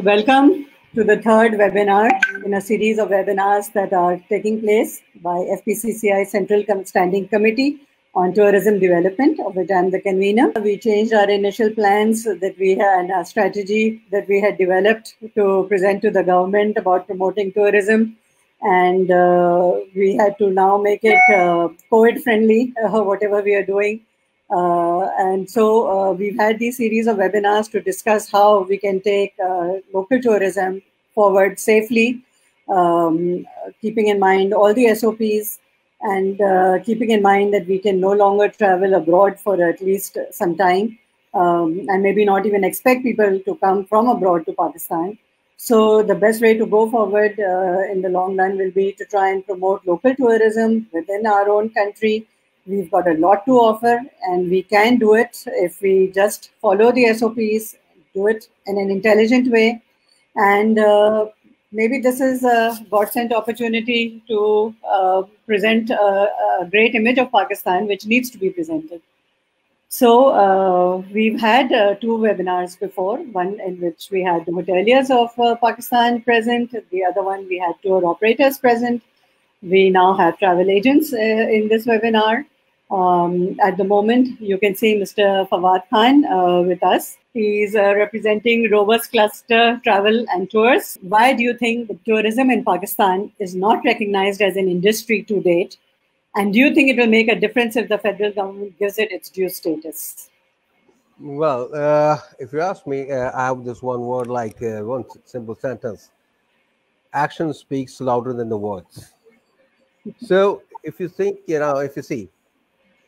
Welcome to the third webinar in a series of webinars that are taking place by FPCCI Central Standing Committee on Tourism Development, of which I am the convener. We changed our initial plans that we had, a strategy that we had developed to present to the government about promoting tourism, and we had to now make it COVID friendly, whatever we are doing. And so we've had these series of webinars to discuss how we can take local tourism forward safely, keeping in mind all the SOPs and keeping in mind that we can no longer travel abroad for at least some time, and maybe not even expect people to come from abroad to Pakistan. So the best way to go forward in the long run will be to try and promote local tourism within our own country. We've got a lot to offer, and we can do it if we just follow the SOPs, do it in an intelligent way. And maybe this is a godsend opportunity to present a great image of Pakistan, which needs to be presented. So we've had two webinars before, one in which we had the hoteliers of Pakistan present, the other one we had tour operators present. We now have travel agents in this webinar. At the moment, you can see Mr. Fawad Khan with us. He's representing Robust Cluster Travel and Tours. Why do you think that tourism in Pakistan is not recognized as an industry to date? And do you think it will make a difference if the federal government gives it its due status? Well, if you ask me, I have this one word, like one simple sentence. Action speaks louder than the words. So if you think,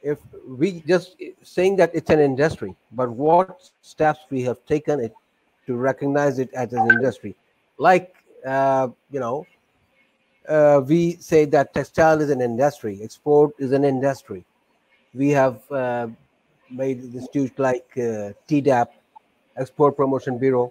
if we just saying that it's an industry, but what steps we have taken it to recognize it as an industry? Like, we say that textile is an industry, export is an industry. We have made institutes like TDAP, Export Promotion Bureau.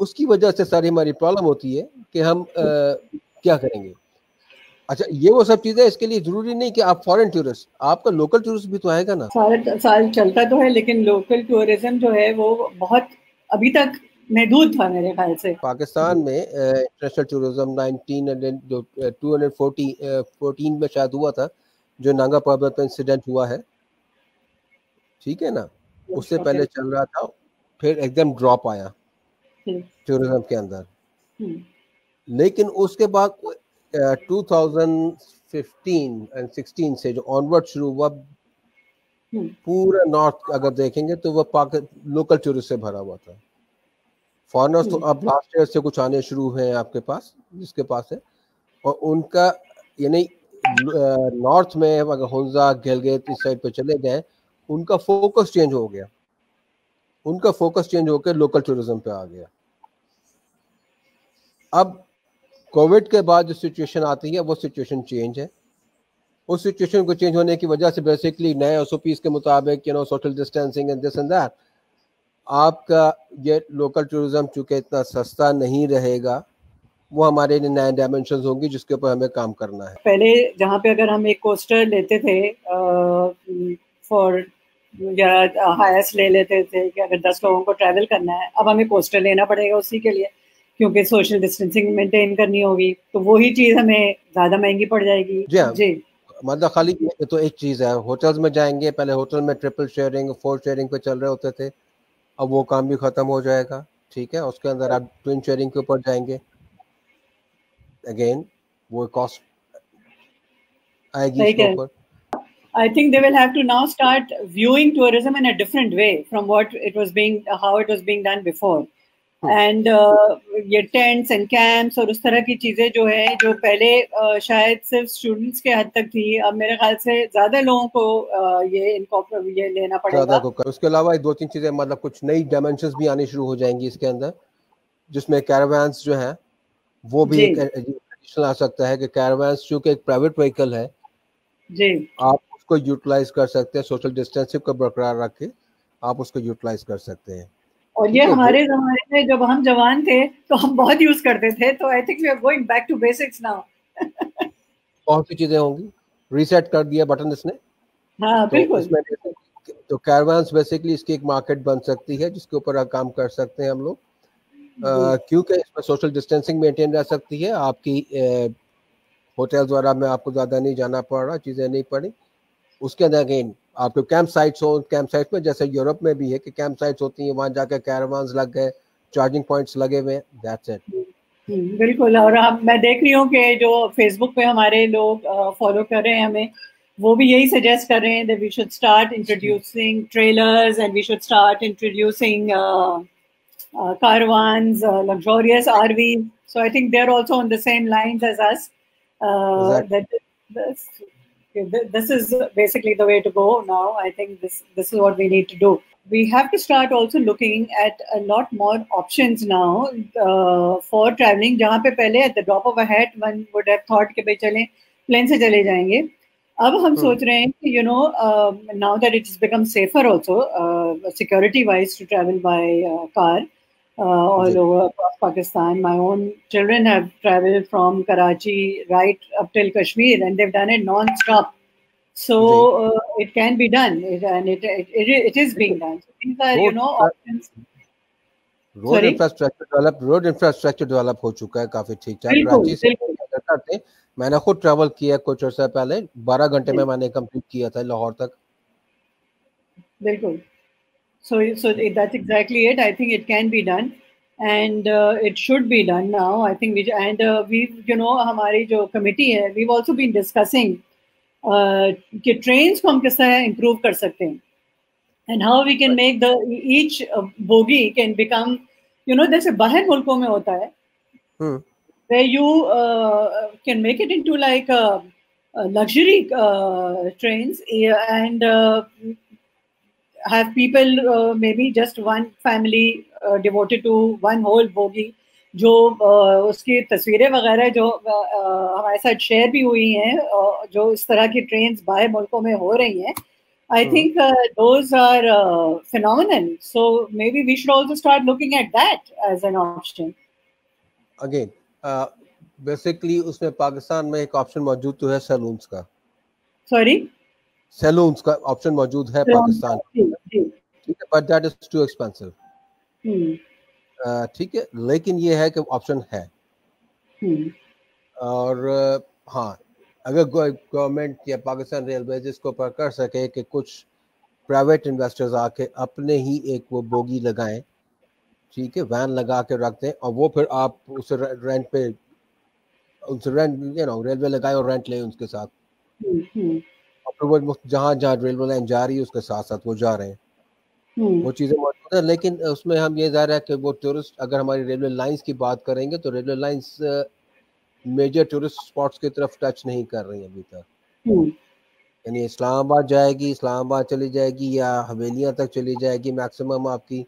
اس کی وجہ سے ساری ہماری problem ہوتی ہے کہ ہم کیا کریں گے. اچھا یہ وہ سب چیزیں, اس کے لیے ضروری نہیں کہ آپ فارن ٹورسٹ, آپ کا لوکل ٹورسٹ بھی تو آئے گا نا. سارا سال چلتا تو ہے, لیکن لوکل ٹورزم جو ہے وہ بہت ابھی تک محدود تھا میرے خیال سے. پاکستان میں انٹرنیشنل ٹورزم 1914 میں شاید ہوا تھا, جو نانگا پربت میں انسیڈنٹ ہوا ہے, ٹھیک ہے نا, اس سے پہلے چل رہا تھا, پھر ایک دم ڈراپ آیا ٹورزم کے اندر. لیکن اس کے بعد 2015 and 16 سے جو آنورڈ شروع ہوا, پورا نارتھ اگر دیکھیں گے تو وہ لوکل ٹورسٹ سے بھرا ہوا تھا. فارنرز تو اب لاسٹ ایئر سے کچھ آنے شروع ہوئے ہیں آپ کے پاس, جس کے پاس ہے, اور ان کا یعنی نارتھ میں اگر ہنزا گلگت اس سائڈ پہ چلے جائیں, ان کا فوکس چینج ہو گیا, ان کا فوکس چینج ہو کے لوکل ٹورزم پہ آ گیا. اب کووڈ کے بعد جو سچویشن آتی ہے وہ سچویشن چینج ہے. اس سچویشن کو چینج ہونے کی وجہ سے بیسکلی نئے ایس او پیز کے مطابق social distancing and this and that, آپ کا یہ لوکل ٹورزم چونکہ اتنا سستا نہیں رہے گا, وہ ہمارے لیے نئے ڈائمینشنز ہوں گی جس کے اوپر ہمیں کام کرنا ہے. پہلے جہاں پہ اگر ہم ایک کوسٹر لیتے تھے فار یا ہائیسٹ لے لیتے تھے کہ اگر 10 لوگوں کو ٹریول کرنا ہے, اب ہمیں کوسٹر لینا پڑے گا اسی کے لیے, کیونکہ سوشل ڈسٹینسنگ مینٹین کرنی ہوگی, تو وہی چیز ہمیں زیادہ مہنگی پڑ جائے گی. جی مطلب خالی تو ایک چیز ہے, ہوٹلز میں جائیں گے, پہلے ہوٹل میں ٹرپل شیئرنگ 4 شیئرنگ پہ چل رہے ہوتے تھے, اب وہ کام بھی ختم ہو جائے گا, ٹھیک ہے. اس کے اندر آپ ٹوئن شیئرنگ کے اوپر جائیں گے, اگین وہ کاسٹ آئے گی اس کے اوپر. I think they will have to now start viewing tourism in a different way from what it was being, how it was being done before. And یہ ٹینٹس اینڈ کیمپس اور اس طرح کی چیزیں جو ہے, جو پہلے شاید صرف اسٹوڈنٹس کے حد تک تھی, اب میرے خیال سے زیادہ لوگوں کو یہ لینا پڑے گا. اس کے علاوہ 2-3 چیزیں, مطلب کچھ نئی ڈائمینشنز بھی آنی شروع ہو جائیں گی اس کے اندر, جس میں کیراوانس جو ہیں وہ بھی ایک ایڈیشنل آ سکتا ہے, کہ کیراوانس چونکہ ایک پرائیویٹ وہیکل ہے, جی آپ اس کو یوٹیلائز کر سکتے ہیں, سوشل ڈسٹینسنگ کو برقرار رکھ کے آپ اس کو یوٹیلائز کر سکتے ہیں. اور یہ ہمارے زمانے میں جب ہم جوان تھے تو ہم بہت یوز کرتے تھے, تو I think we are going back to basics now. بہت سی چیزیں ہوں گی, ریسیٹ کر دیا بٹن اس نے. ہاں بالکل. تو کیروانس بیسکلی اس کی ایک مارکیٹ بن سکتی ہے جس کے اوپر کام کر سکتے ہیں ہم لوگ, کیونکہ اس میں سوشل ڈسٹینسنگ مینٹین رہ سکتی ہے. آپ کی ہوٹلز وغیرہ میں آپ کو زیادہ نہیں جانا پڑ رہا, چیزیں نہیں پڑی. اس کے اندر اگین آپ کو کیمپ سائٹس ہوں, کیمپ سائٹس میں جیسے یورپ میں بھی ہے کہ کیمپ سائٹس ہوتی ہیں, وہاں جا کے کیروانز لگ گئے, چارجنگ پوائنٹس لگے ہوئے, دیٹس اٹ. بالکل. اور میں دیکھ رہی ہوں کہ جو فیس بک پہ ہمارے لوگ فالو کر رہے ہیں ہمیں, وہ بھی یہی سجیسٹ کر رہے ہیں that we should start introducing trailers and we should start introducing caravans, luxurious RVs. So I think they're also on the same lines as us. That this is basically the way to go now. I think this is what we need to do. We have to start also looking at a lot more options now for traveling. jahan pe pehle at the drop of a hat one would have thought کہ bhai chale plane se chale jayenge. اب ہم سوچ رہے ہیں کہ now that it has become safer also security wise to travel by car all over Pakistan. My own children have traveled from Karachi right up till Kashmir and they've done it non-stop. So it can be done, and it is being done. So these are options. Road infrastructure develop ہو چکا ہے کافی ٹھیک ٹھاک. کراچی سے میں نے خود travel کیا کچھ عرصہ پہلے, 12 گھنٹے میں نے کمپلیٹ کیا تھا لاہور تک. بالکل. So that's exactly it. I think it can be done and it should be done now. I think we've ہماری جو کمیٹی ہے, we've also been discussing کہ ٹرینس کو ہم کس طرح امپروو کر سکتے ہیں, and how we can make the each bogie can become جیسے باہر ملکوں میں ہوتا ہے, where you can make it into like luxury trains and have people maybe just one family devoted to one whole bogie. جو اس کی تصویریں وغیرہ جو ہمارے ساتھ شیئر بھی ہوئی ہیں, جو اس طرح کی ٹرینز باہر ملکوں میں ہو رہی ہیں, I think those are phenomenal. So maybe we should also start looking at that as an option. Again, basically اس میں پاکستان میں ایک آپشن موجود تو ہے سیلونس کا. Sorry? سیلونس کا آپشن موجود ہے پاکستان میں, ٹھیک ہے, but that is too expensive. ٹھیک ہے, لیکن یہ ہے کہ آپشن ہے. اور ہاں, اگر گورنمنٹ یا پاکستان ریلویز اس کو پر کر سکے کہ کچھ پرائیویٹ انویسٹرز آ کے اپنے ہی ایک وہ بوگی لگائیں, ٹھیک ہے, وین لگا کے رکھ دیں, اور وہ پھر آپ اسے رینٹ پہ ان سے رینٹ ریلوے لگائے اور رینٹ لیں ان کے ساتھ, اور پھر وہ جہاں جہاں ریلوے لائن جا رہی ہے اس کے ساتھ ساتھ وہ جا رہے ہیں, وہ چیزیں موجود ہیں. لیکن اس میں ہم یہ ظاہر ہے کہ وہ ٹورسٹ, اگر ہماری ریلوے لائنس کی بات کریں گے تو railway lines major tourist spots کی طرف ٹچ نہیں کر رہی ابھی تک. یعنی اسلام آباد جائے گی, اسلام آباد چلی جائے گی, یا حویلیاں تک چلی جائے گی, میکسیمم آپ کی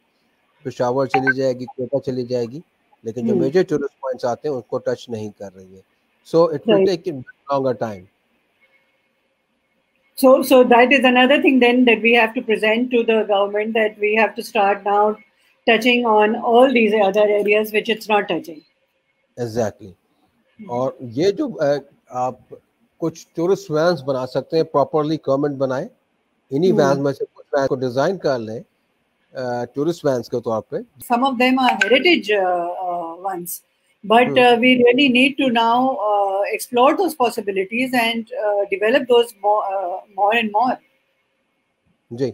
پشاور چلی جائے گی, کوئٹہ چلی جائے گی, لیکن جو میجر ٹورسٹ پوائنٹس آتے ہیں اس کو ٹچ نہیں کر رہی ہے. So it will take longer time. So that is another thing then that we have to present to the government, that we have to start now touching on all these other areas which it's not touching. Exactly. اور یہ جو آپ کچھ tourist Venice بنا سکتے ہیں, properly government بنائے, انہی وینس میں سے کچھ وین کو ڈیزائن کر لیں ٹورسٹ وینس کے طور پہ. Some of them are heritage ones, but we really need to now explore those possibilities and develop those more and more. G.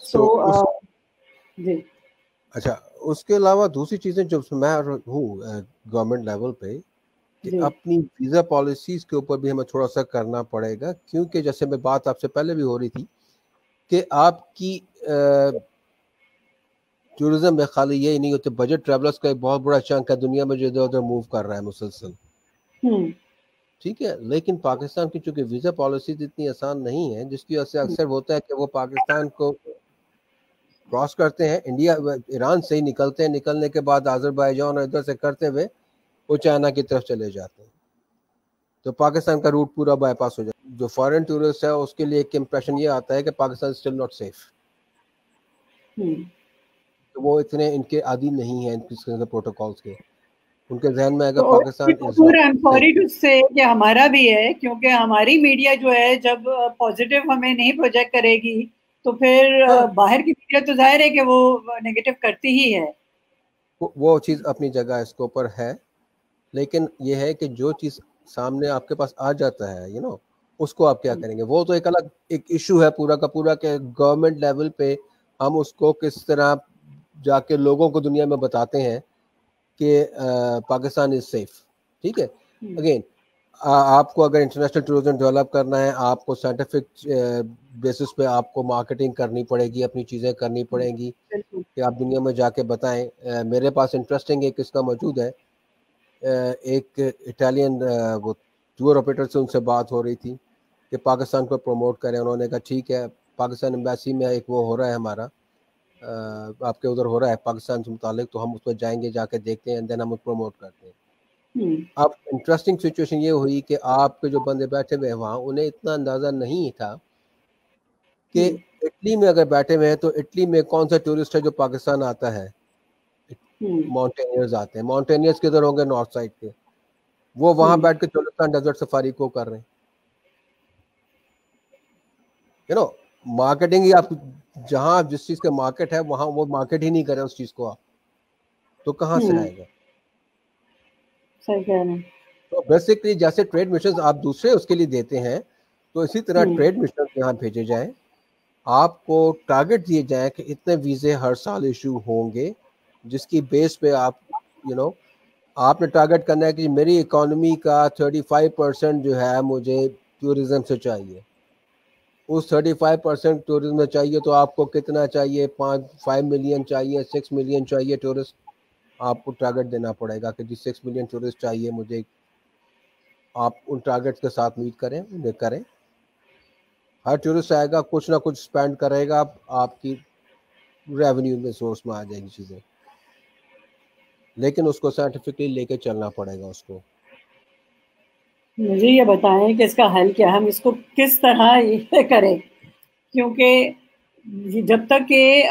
So جی. اچھا, اس کے علاوہ دوسری چیزیں جو میں ہوں گورنمنٹ لیول پہ, کہ اپنی ویزا پالیسیز کے اوپر بھی ہمیں تھوڑا سا کرنا پڑے گا, کیونکہ جیسے میں بات آپ سے پہلے بھی ہو رہی تھی کہ آپ کی ٹورزم میں خالی یہی نہیں ہوتے, بجٹ ٹریولرز کا ایک بہت بڑا چنک ہے دنیا میں جو ادھر ادھر موو کر رہا ہے مسلسل, ٹھیک ہے. لیکن پاکستان کی چونکہ ویزا پالیسیز اتنی آسان نہیں ہے, جس کی وجہ سے اکثر ہوتا ہے کہ وہ پاکستان کو کراس کرتے ہیں, انڈیا ایران سے ہی نکلتے ہیں, نکلنے کے بعد آذربائیجان اور ادھر سے کرتے ہوئے وہ چائنا کی طرف چلے جاتے ہیں, تو پاکستان کا روٹ پورا بائی پاس ہو جاتا ہے. جو فارن ٹورسٹ ہے اس کے لیے ایک امپریشن یہ آتا ہے کہ پاکستان اسٹل ناٹ سیف, تو وہ اتنے ان کے عادی نہیں ہیں ان قسم کے پروٹوکالز کے. ان کے ذہن میں اگر Pakistan I'm sorry to say کہ ہمارا بھی ہے, کیونکہ ہماری میڈیا جو ہے جب پازیٹیو ہمیں نہیں پروجیکٹ کرے گی تو پھر باہر کی میڈیا تو ظاہر ہے کہ وہ نیگیٹو کرتی ہی ہے. وہ چیز اپنی جگہ اس کے اوپر ہے, لیکن یہ ہے کہ جو چیز سامنے آپ کے پاس آ جاتا ہے اس کو آپ کیا کریں گے, وہ تو ایک الگ ایک ایشو ہے پورا کا پورا, کہ گورنمنٹ لیول پہ ہم اس کو کس طرح جا کے لوگوں کو دنیا میں بتاتے ہیں کہ پاکستان از سیف. ٹھیک ہے, اگین آپ کو اگر انٹرنیشنل ٹورزم ڈیولپ کرنا ہے, آپ کو سائنٹیفک بیسس پہ آپ کو مارکیٹنگ کرنی پڑے گی, اپنی چیزیں کرنی پڑیں گی کہ آپ دنیا میں جا کے بتائیں. میرے پاس انٹرسٹنگ ایک اس کا موجود ہے, ایک اٹالین وہ ٹور آپریٹر سے ان سے بات ہو رہی تھی کہ پاکستان کو پروموٹ کریں. انہوں نے کہا ٹھیک ہے, پاکستان ایمبیسی میں ایک وہ ہو رہا ہے ہمارا, آپ کے ادھر ہو رہا ہے پاکستان سے متعلق, تو ہم اس پہ جائیں گے, جا کے دیکھتے ہیں, دین ہم پروموٹ کرتے ہیں. اب انٹرسٹنگ سچویشن یہ ہوئی کہ آپ کے جو بندے بیٹھے ہوئے ہیں وہاں, انہیں اتنا اندازہ نہیں تھا کہ اٹلی میں اگر بیٹھے ہوئے ہیں تو اٹلی میں کون سا ٹورسٹ ہے جو پاکستان آتا ہے. ماؤنٹینئرز آتے ہیں, ماؤنٹینئرز کدھر ہوں گے, نارتھ سائڈ کے, وہ وہاں بیٹھ کے چولستان ڈیزرٹ سفاری کو کر رہے ہیں. مارکیٹنگ ہی آپ جہاں جس چیز کا مارکیٹ ہے وہاں وہ مارکیٹ ہی نہیں کرے اس چیز کو, آپ تو کہاں سے آئے گا. صحیح کہہ رہے ہیں. تو بیسکلی جیسے ٹریڈ مشنز آپ دوسرے اس کے لیے دیتے ہیں, تو اسی طرح ٹریڈ مشنز یہاں بھیجے جائیں, آپ کو ٹارگٹ دیے جائیں کہ اتنے ویزے ہر سال ایشو ہوں گے, جس کی بیس پہ آپ آپ نے ٹارگٹ کرنا ہے کہ میری اکانومی کا 35% جو ہے مجھے ٹورزم سے چاہیے. اس 35% ٹورزم میں چاہیے تو آپ کو کتنا چاہیے, 5 ملین چاہیے, 6 ملین چاہیے ٹورسٹ, آپ کو ٹارگٹ دینا پڑے گا کہ جی 6 ملین ٹورسٹ چاہیے مجھے. آپ ان ٹارگٹ کے ساتھ میٹ کریں, انہیں کریں. ہر ٹورسٹ آئے گا, کچھ نہ کچھ اسپینڈ کرے گا, آپ کی ریونیو میں سورس میں آ جائے گی چیزیں, لیکن اس کو سائنٹیفکلی لے کے چلنا پڑے گا اس کو. مجھے یہ بتائیں کہ اس کا حل کیا ہے, ہم اس کو کس طرح یہ کریں, کیونکہ جب تک کہ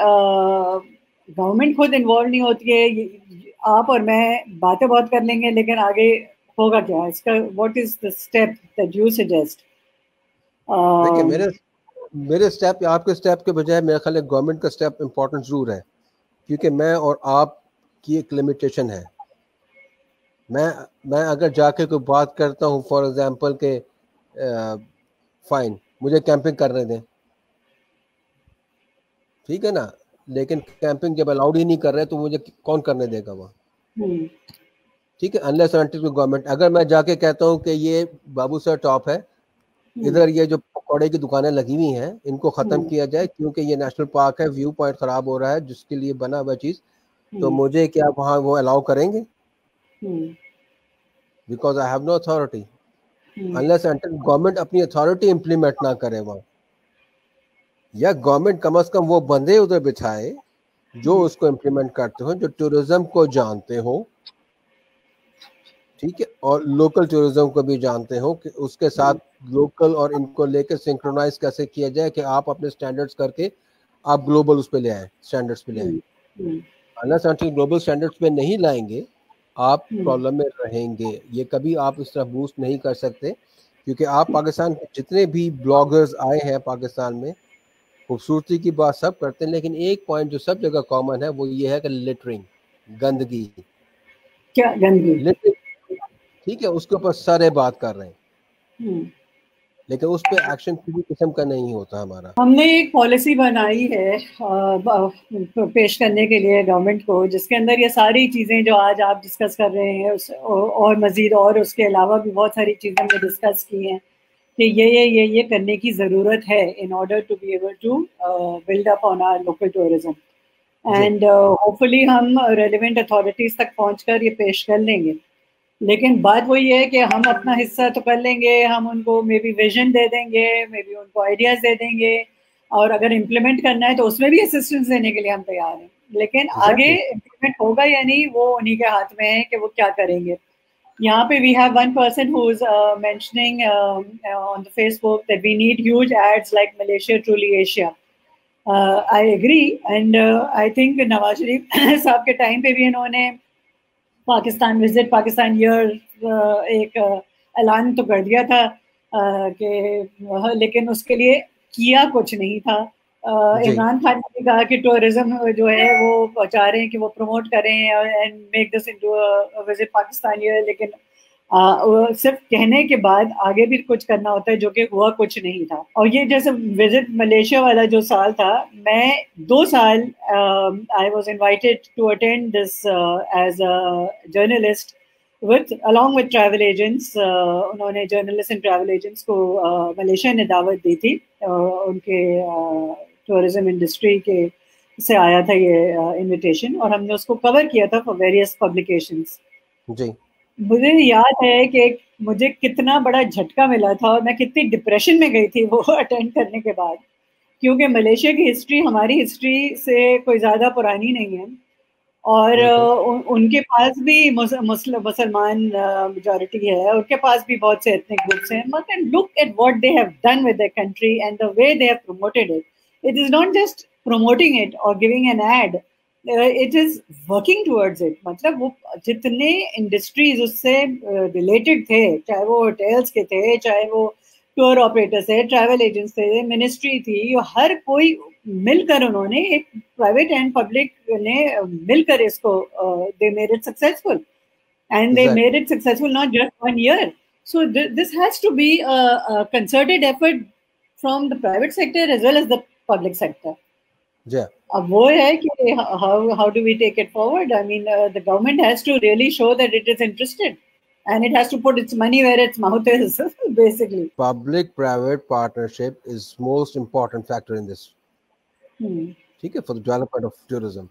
گورنمنٹ خود انوالو نہیں ہوتی ہے, آپ اور میں باتیں بہت کر لیں گے لیکن آگے ہوگا کیا اس کا, what is the step that you suggest? دیکھیں میرے اسٹیپ آپ کے اسٹیپ کے بجائے میرا خیال ہے گورنمنٹ کا اسٹیپ امپورٹنٹ ضرور ہے, کیونکہ میں اور آپ کی ایک لمیٹیشن ہے. میں اگر جا کے کوئی بات کرتا ہوں فار ایگزامپل کہ فائن مجھے کیمپنگ کرنے دیں, ٹھیک ہے نا, لیکن کیمپنگ جب الاؤڈ ہی نہیں کر رہے تو مجھے کون کرنے دے گا وہاں؟ ٹھیک ہے, انلیس انٹل گورنمنٹ. اگر میں جا کے کہتا ہوں کہ یہ بابو سر ٹاپ ہے, ادھر یہ جو پکوڑے کی دکانیں لگی ہوئی ہیں ان کو ختم کیا جائے کیونکہ یہ نیشنل پارک ہے, ویو پوائنٹ خراب ہو رہا ہے جس کے لیے بنا ہوا چیز, تو مجھے کیا وہاں وہ الاؤ کریں گے؟ Because I have no authority unless until government اپنی اتھارٹی امپلیمنٹ نہ کرے وہاں, یا گورنمنٹ کم از کم وہ بندے ادھر بچھائے جو اس کو امپلیمنٹ کرتے ہوں, جو ٹورزم کو جانتے ہوں, ٹھیک ہے, اور لوکل ٹورزم کو بھی جانتے ہوں کہ اس کے ساتھ لوکل اور ان کو لے کے سنکرونائز کیسے کیا جائے کہ آپ اپنے سٹینڈرڈز کر کے آپ گلوبل اس پہ لے آئیں, سٹینڈرڈز پہ لے آئیں. انلیس انٹل گلوبل سٹینڈرڈز پہ نہیں لائیں گے آپ پرابلم میں رہیں گے. یہ کبھی آپ اس طرح بوسٹ نہیں کر سکتے, کیونکہ آپ پاکستان کے جتنے بھی بلاگرز آئے ہیں پاکستان میں خوبصورتی کی بات سب کرتے ہیں, لیکن ایک پوائنٹ جو سب جگہ کامن ہے وہ یہ ہے کہ لٹرنگ, گندگی, کیا گندگی؟ ٹھیک ہے, اس کے اوپر سارے بات کر رہے ہیں لیکن اس پہ ایکشن کسی قسم کا نہیں ہوتا ہمارا. ہم نے ایک پالیسی بنائی ہے پیش کرنے کے لیے گورنمنٹ کو, جس کے اندر یہ ساری چیزیں جو آج آپ ڈسکس کر رہے ہیں اور مزید اور اس کے علاوہ بھی بہت ساری چیزیں ہم نے ڈسکس کی ہیں کہ یہ کرنے کی ضرورت ہے in order to be able to build up on our local tourism, and hopefully ہم ریلیونٹ اتھارٹیز تک پہنچ کر یہ پیش کر لیں گے. لیکن بات وہی ہے کہ ہم اپنا حصہ تو کر لیں گے, ہم ان کو مے بی ویژن دے دیں گے, مے بی ان کو آئیڈیاز دے دیں گے, اور اگر امپلیمنٹ کرنا ہے تو اس میں بھی اسسٹنس دینے کے لیے ہم تیار ہیں, لیکن آگے امپلیمنٹ ہوگا یا نہیں وہ انہیں کے ہاتھ میں ہے کہ وہ کیا کریں گے. یہاں پہ we have one person who is mentioning on Facebook that we need huge aids like Malaysia truly Asia. I agree, and I think Nawaz Sharif صاحب کے ٹائم پہ بھی انہوں نے پاکستان وزٹ پاکستان ایئر ایک اعلان تو کر دیا تھا کہ, لیکن اس کے لیے کیا کچھ نہیں تھا. عمران خان نے بھی کہا کہ ٹورزم جو ہے وہ چاہ رہے ہیں کہ وہ پروموٹ کریں and make this into visit Pakistan year, لیکن صرف کہنے کے بعد آگے بھی کچھ کرنا ہوتا ہے, جو کہ ہوا کچھ نہیں تھا. اور یہ جیسے وزٹ ملیشیا والا جو سال تھا, میں 2 سال I was invited to attend this as a journalist along with travel agents. انہوں نے جرنلسٹ اینڈ ٹریول ایجنٹس کو ملیشیا نے دعوت دی تھی, ان کے ٹورزم انڈسٹری کے سے آیا تھا یہ انویٹیشن, اور ہم نے اس کو کور کیا تھا فار ویریس پبلیکیشنز. مجھے یاد ہے کہ مجھے کتنا بڑا جھٹکا ملا تھا اور میں کتنی ڈپریشن میں گئی تھی وہ اٹینڈ کرنے کے بعد, کیونکہ ملیشیا کی ہسٹری ہماری ہسٹری سے کوئی زیادہ پرانی نہیں ہے, اور ان کے پاس بھی مسلمان میجورٹی ہے, ان کے پاس بھی بہت سے ایتھنک گروپس ہیں, مگر look at what they have done with their country and the way they have promoted it. It is not just promoting it or giving an ad, it is working towards it. مطلب وہ جتنے industries اس سے related تھے, چاہے وہ hotels کے تھے, چاہے وہ ٹور آپریٹرس تھے, ٹریول ایجنٹس تھے, منسٹری تھی, ہر کوئی مل کر انہوں نے, ایک پرائیویٹ اینڈ پبلک نے مل کر اس کو they made it successful, and they made it successful not just 1 year. So this has to be a concerted effort from the private sector as well as the public sector. اب وہ ہے کہ how do we take it forward? I mean the government has to really show that it is interested, and it has to put its money where its mouth is basically. Public private partnership is most important factor in this, ٹھیک ہے, for the development of tourism.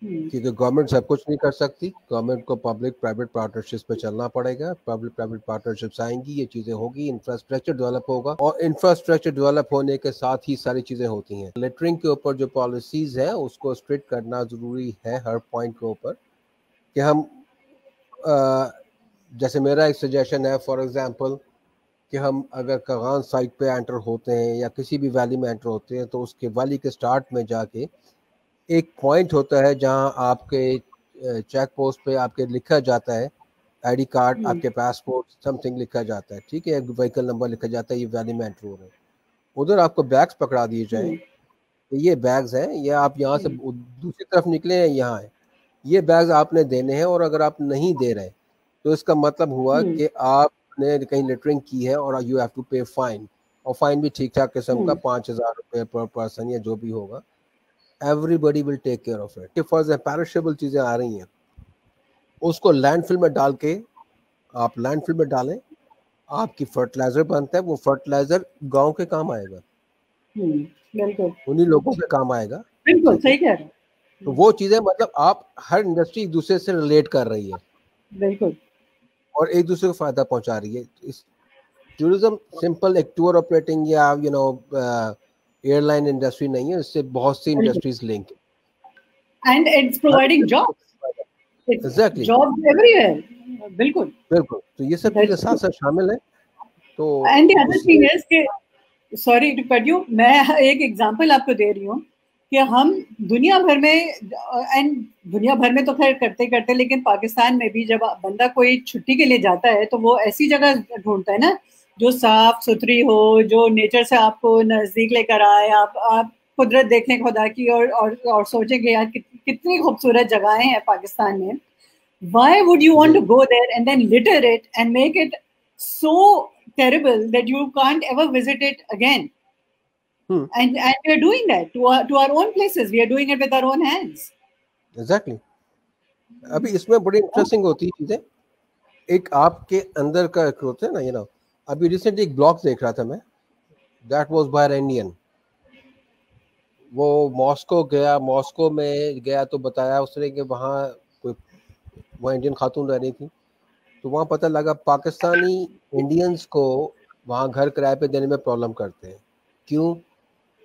کیونکہ government سب کچھ نہیں کر سکتی, government کو public private partnerships پہ چلنا پڑے گا. پبلک پرائیویٹ پارٹنرشپس آئیں گی, یہ چیزیں ہوگی, انفراسٹرکچر ڈیولپ ہوگا, اور انفراسٹرکچر ڈیولپ ہونے کے ساتھ ہی ساری چیزیں ہوتی ہیں. لٹرنگ کے اوپر جو پالیسیز ہیں اس کو اسٹرکٹ کرنا ضروری ہے ہر پوائنٹ کے اوپر, کہ ہم جیسے میرا ایک سجیشن ہے فار ایگزامپل کہ ہم اگر کاغان سائٹ پہ انٹر ہوتے ہیں یا کسی بھی ویلی میں انٹر ہوتے ہیں تو اس کے ویلی کے سٹارٹ میں جا کے ایک پوائنٹ ہوتا ہے جہاں آپ کے چیک پوسٹ پہ آپ کے لکھا جاتا ہے آئی ڈی کارڈ, آپ کے پاسپورٹ سم تھنگ لکھا جاتا ہے, ٹھیک ہے, وہیکل نمبر لکھا جاتا ہے, یہ ویلی میں انٹر ہو رہے ہیں. ادھر آپ کو بیگس پکڑا دیے جائیں کہ یہ بیگز ہیں, یہ آپ یہاں سے دوسری طرف نکلے ہیں, یہاں ہے, یہ بیگز آپ نے دینے ہیں, اور اگر آپ نہیں دے رہے تو اس کا مطلب ہوا کہ آپ نے کہیں لٹرنگ کی ہے اور you have to pay fine, اور فائن بھی ٹھیک ٹھاک قسم کا 5,000 روپے پر پرسن یا جو بھی ہوگا. Everybody will take care of it. فرض پیرشیبل چیزیں آ رہی ہیں, اس کو لینڈ فل میں ڈال کے آپ لینڈ فل میں ڈالیں, آپ کی فرٹیلائزر بنتا ہے, وہ فرٹیلائزر گاؤں کے کام آئے گا, بالکل انہی لوگوں کے کام آئے گا. بالکل صحیح کہہ رہے ہیں. تو وہ چیزیں مطلب آپ ہر انڈسٹری ایک دوسرے سے ریلیٹ کر رہی ہے بالکل, اور ایک دوسرے کو فائدہ پہنچا رہی ہے. ٹورزم سمپل ایک ٹور آپریٹنگ یا ایئر لائن انڈسٹری نہیں ہے, اس سے بہت سی انڈسٹریز لنک ہیں. And it's providing jobs, exactly, jobs everywhere. بالکل بالکل. تو یہ سب چیزیں ساتھ ساتھ شامل ہیں. تو and the other thing is کہ سوری ٹو کٹ یو, میں ایک ایگزامپل آپ کو دے رہی ہوں کہ ہم دنیا بھر میں, اینڈ دنیا بھر میں تو خیر کرتے کرتے, لیکن پاکستان میں بھی جب بندہ کوئی چھٹی کے لیے جاتا ہے تو وہ ایسی جگہ ڈھونڈتا ہے نا جو صاف ستھری ہو, جو نیچر سے آپ کو نزدیک لے کر آئے, آپ قدرت دیکھیں خدا کی, اور سوچیں کہ یار کتنی خوبصورت جگہیں ہیں پاکستان میں. Why would you want to go there and then litter it and make it so terrible that you can't ever visit it again? And we are doing that to our own places. We are doing it with our own hands. Exactly. ابھی اس میں بڑی interesting ہوتی ہے چیزیں. ایک آپ کے اندر کا ہوتا ہے نا, ابھی ریسنٹلی ایک بلاگ دیکھ رہا تھا میں, that was by an Indian. وہ ماسکو میں گیا تو بتایا اس نے کہ وہاں کوئی وہ انڈین خاتون رہ رہی تھی, تو وہاں پتہ لگا پاکستانی انڈینز کو وہاں گھر کرائے پہ دینے میں پرابلم کرتے ہیں. کیوں؟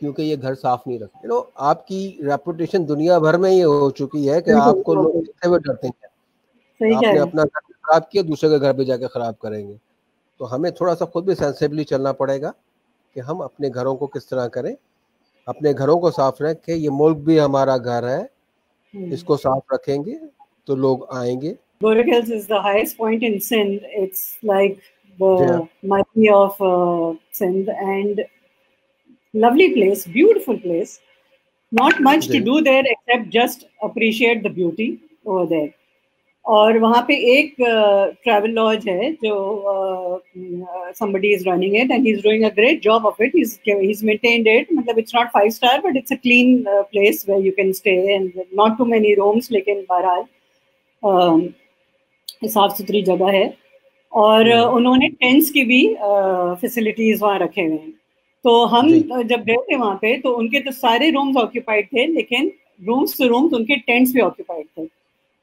کیونکہ یہ گھر صاف نہیں رکھتے. آپ کی ریپوٹیشن دنیا بھر میں یہ ہو چکی ہے کہ آپ کو لوگ دیکھتے ہوئے ڈرتے ہیں. آپ نے اپنا گھر خراب کیا, دوسرے کے گھر پہ جا کے خراب کریں گے. تو ہمیں تھوڑا سا خود بھی سینسیبلی چلنا پڑے گا کہ ہم اپنے گھروں کو کس طرح کریں, اپنے گھروں کو صاف رکھیں. یہ ملک بھی ہمارا گھر ہے, اس کو صاف رکھیں گے تو لوگ آئیں گے. Gorick Hills is the highest point in Sindh. It's like the Mati of Sindh, and lovely place, beautiful place. Not much to do there except just appreciate the beauty over there. اور وہاں پہ ایک travel لاج ہے جو somebody is running it and he's doing a great job of it. He's maintained it. مطلب it's not 5 star but it's a clean place where you can stay and not too many rooms, لیکن بہرحال صاف ستھری جگہ ہے. اور انہوں نے ٹینٹس کی بھی فیسلٹیز وہاں رکھے ہوئے ہیں. تو ہم جب گئے تھے وہاں پہ تو ان کے تو سارے رومز آکوپائڈ تھے, لیکن رومز ٹو رومز ان کے ٹینٹس بھی آکوپائڈ تھے.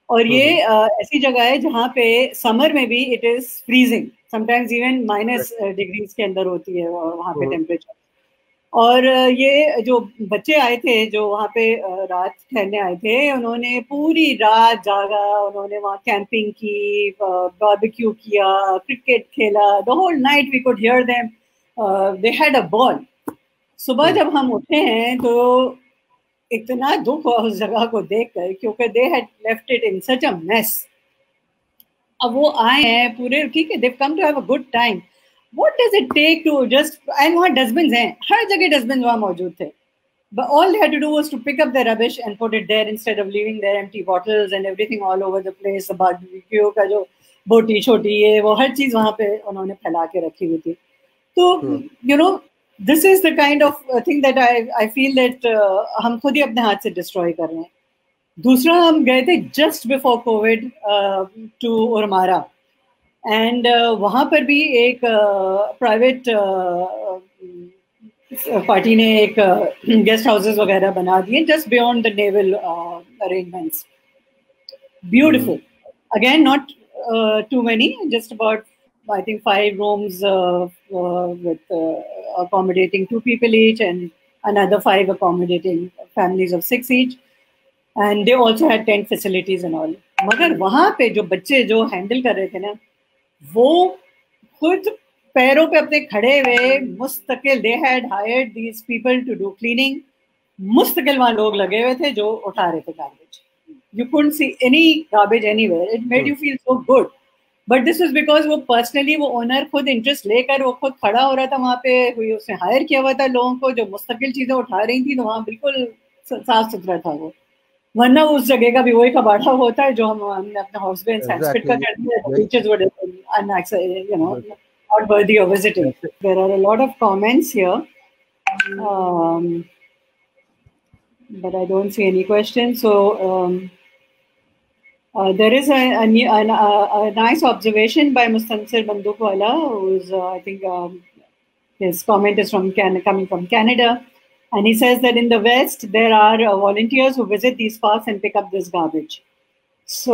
اور یہ ایسی جگہ ہے جہاں پہ سمر میں بھی it is freezing, sometimes even minus degrees کے اندر ہوتی ہے وہاں پہ ٹیمپریچر. اور یہ جو بچے آئے تھے جو وہاں پہ رات ٹھہرنے آئے تھے, انہوں نے پوری رات جاگا, انہوں نے وہاں کیمپنگ کی, باربیکیو کیا, کرکٹ کھیلا, the whole night we could hear them. They had a ball. صبح جب ہم اٹھے ہیں تو اتنا دکھ ہوا اس جگہ کو دیکھ کر, کیونکہ they had left it in such a mess. اب وہ آئے ہیں پورے, ٹھیک ہے, they've come to have a good time. What does it take to just, and وہاں ڈسٹبنز ہیں, ہر جگہ ڈسٹبنز وہاں موجود تھے. But all they had to do was to pick up their rubbish and put it there instead of leaving their empty bottles and everything all over the place. The barbecue کا جو بوٹی چھوٹی ہے وہ ہر چیز وہاں پہ انہوں نے پھیلا کے رکھی ہوئی تھی. تو this is the kind of thing that I feel that ہم خود ہی اپنے ہاتھ سے ڈسٹروائے کر رہے ہیں. دوسرا, ہم گئے تھے just before COVID to Ormara, and وہاں پر بھی ایک پرائیویٹ پارٹی نے ایک گیسٹ ہاؤسز وغیرہ بنا دیے just beyond the naval arrangements. Beautiful, again not too many, just about I think 5 rooms with accommodating 2 people each, and another 5 accommodating families of 6 each, and they also had tent facilities and all. مگر وہاں پہ جو بچے جو handle کر رہے تھے نا, وہ خود پیروں پہ اپنے کھڑے ہوئے مستقل, they had hired these people to do cleaning, مستقل وہاں لوگ لگے ہوئے تھے جو اٹھا رہے تھے garbage. You couldn't see any garbage anywhere. It made you feel so good. But this was because وہ پرسنلی وہ اونر خود انٹرسٹ لے کر وہ خود کھڑا ہو رہا تھا وہاں پہ, اس نے ہائر کیا ہوا تھا لوگوں کو جو مستقل چیزیں اٹھا رہی تھیں, تو وہاں بالکل صاف ستھرا تھا وہ. ورنہ اس جگہ کا بھی وہی کباڑا ہوتا ہے جو ہم نے اپنے ہاؤس میں سینسکرٹ کا کر دیا, beaches were you know not worthy of visiting. There are a lot of comments here, but I don't see any questions. So there is a nice observation by Mustansir Bandukwala, who's I think his comment is coming from Canada, and he says that in the West there are volunteers who visit these parks and pick up this garbage. So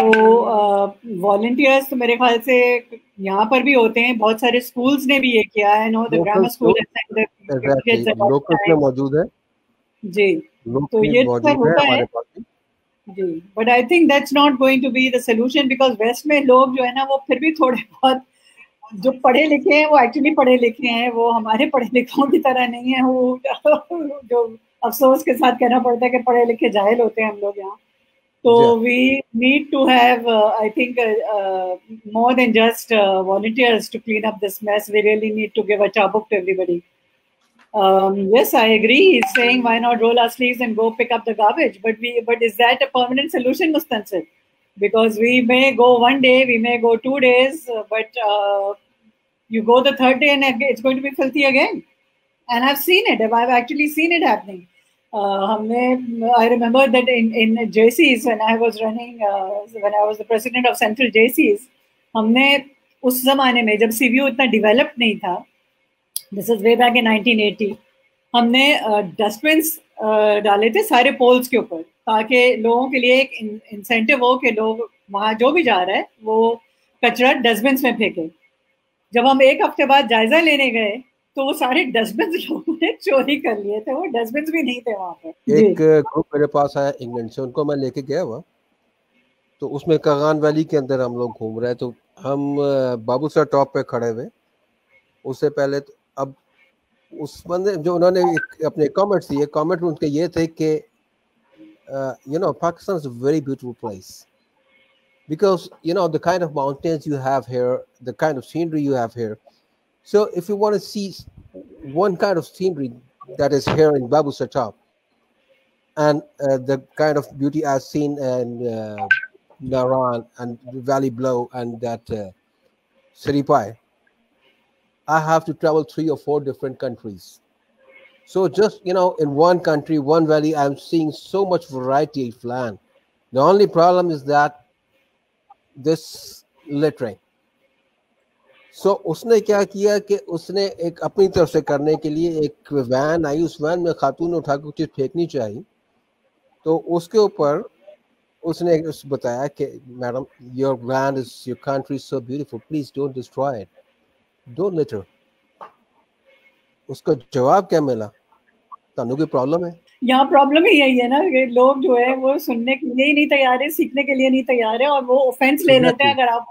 volunteers تو میرے خیال سے یہاں پر بھی ہوتے ہیں, بہت سارے schools نے بھی یہ کیا ہے, the grammar school لوکل میں موجود ہے جی, تو یہ ہوتا ہے جی. But I think that's not going to be the solution, because west میں لوگ جو ہے نا وہ پھر بھی تھوڑے بہت جو پڑھے لکھے ہیں وہ ایکچولی پڑھے لکھے ہیں, وہ ہمارے پڑھے لکھوں کی طرح نہیں ہیں, وہ جو افسوس کے ساتھ کہنا پڑتا ہے کہ پڑھے لکھے جاہل ہوتے ہیں ہم لوگ یہاں. تو we need to have I think more than just volunteers to clean up this mess. We really need to give a chabuk to everybody. Yes, I agree. He's saying why not roll our sleeves and go pick up the garbage? But is that a permanent solution, Mustansir? Because we may go one day, we may go 2 days, but you go the third day and it's going to be filthy again. And I've seen it. I've actually seen it happening. I remember that in JCs when I was the president of Central JCs, ہم نے اس زمانے میں جب سی وی او اتنا develop نہیں تھا, دس از way back in 1980, ہم نے ڈسٹ بنس ڈالے تھے سارے پولس کے اوپر, تاکہ لوگوں کے لیے ایک انسینٹیو ہو کہ لوگ وہاں جو بھی جا رہا ہے وہ کچرا ڈسٹ بنس میں پھینکے. جب ہم ایک ہفتے بعد جائزہ لینے گئے تو وہ سارے ڈسٹ بنس لوگوں نے چوری کر لیے تھے, وہ ڈسٹ بنس بھی نہیں تھے وہاں پہ. ایک گروپ میرے پاس آیا انگلینڈ سے, ان کو میں لے کے گیا ہوا, تو اس میں کاغان ویلی کے اندر ہم لوگ گھوم رہے, تو ہم بابو سر ٹاپ پہ کھڑے ہوئے. اس سے پہلے اب اس بندے جو انہوں نے اپنے کامنٹس دیے, کامنٹ ان کے یہ تھے کہ Pakistan is a very beautiful place because the kind of mountains you have here, the kind of scenery you have here. So if you want to see one kind of scenery that is here in Babu Sar Top, and the kind of beauty I've seen in Naran and Valley Blow and that Siripai, I have to travel 3 or 4 different countries. So just in one country, one valley, I'm seeing so much variety of land. The only problem is that this littering. So اس نے کیا کیا کہ اس نے ایک اپنی طرف سے کرنے کے لیے ایک وین آئی, اس وین میں خاتون اٹھا کے کچھ چیز پھینکنی چاہیے, تو اس کے اوپر اس نے بتایا کہ madam, your land is, your country is so beautiful, please don't destroy it, don't litter. اس کا جواب کیا ملا, تانوں کی پرابلم ہے. یہاں پرابلم ہی یہی ہے نا کہ لوگ جو ہے وہ سننے کے لیے ہی نہیں تیار ہے, سیکھنے کے لیے نہیں تیار ہے, اور وہ اوفینس لے لیتے ہیں اگر آپ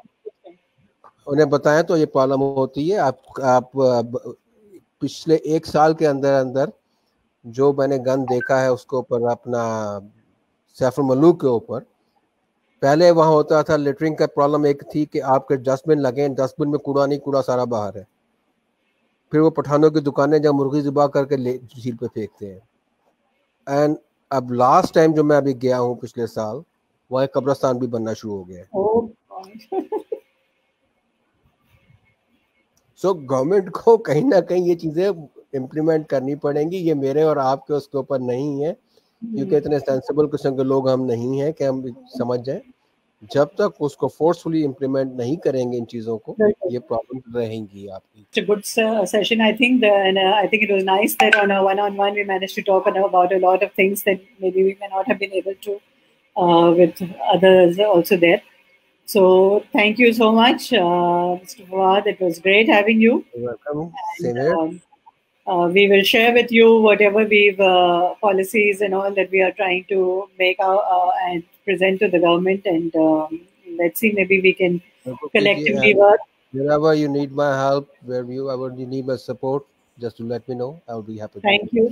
انہیں بتائیں تو یہ پرابلم ہوتی ہے. آپ پچھلے 1 سال کے اندر جو میں نے گن دیکھا ہے اس کے اوپر اپنا سیف الملوک کے اوپر, پہلے وہاں ہوتا تھا لیٹرنگ کا پرابلم ایک تھی کہ آپ کے ڈسٹ بن لگیں, ڈسٹ بن میں کوڑا نہیں, کوڑا سارا باہر ہے. پھر وہ پٹھانوں کی دکانیں جہاں مرغی ذبح کر کے جھیل پہ پھینکتے ہیں. اینڈ اب لاسٹ ٹائم جو میں ابھی گیا ہوں پچھلے سال, وہاں قبرستان بھی بننا شروع ہو گیا ہے. سو گورنمنٹ کو کہیں نہ کہیں یہ چیزیں امپلیمنٹ کرنی پڑیں گی. یہ میرے اور آپ کے اس کے اوپر نہیں ہے, کیونکہ اتنے سینسیبل قسم کے لوگ ہم نہیں ہیں کہ ہم سمجھ جائیں. جب تک اس کو فورسفلی امپلیمنٹ نہیں کریں گے ان چیزوں کو, یہ پرابلم رہیں گی آپ کی. It's a good session, I think, and I think it was nice that on a one-on-one we managed to talk about a lot of things that maybe we may not have been able to with others also there. So thank you so much, Mr. Fawad. It was great having you. You're welcome. Same here. We will share with you whatever we've policies and all that we are trying to make and present to the government, and let's see, maybe we can collectively work wherever you need my help, wherever you need my support, just to let me know. I will be happy to.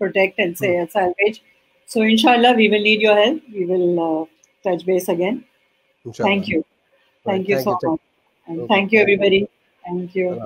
protect and say salvage. So inshallah we will need your help. We will touch base again. Inshallah. Thank you so much, and thank you everybody. Thank you.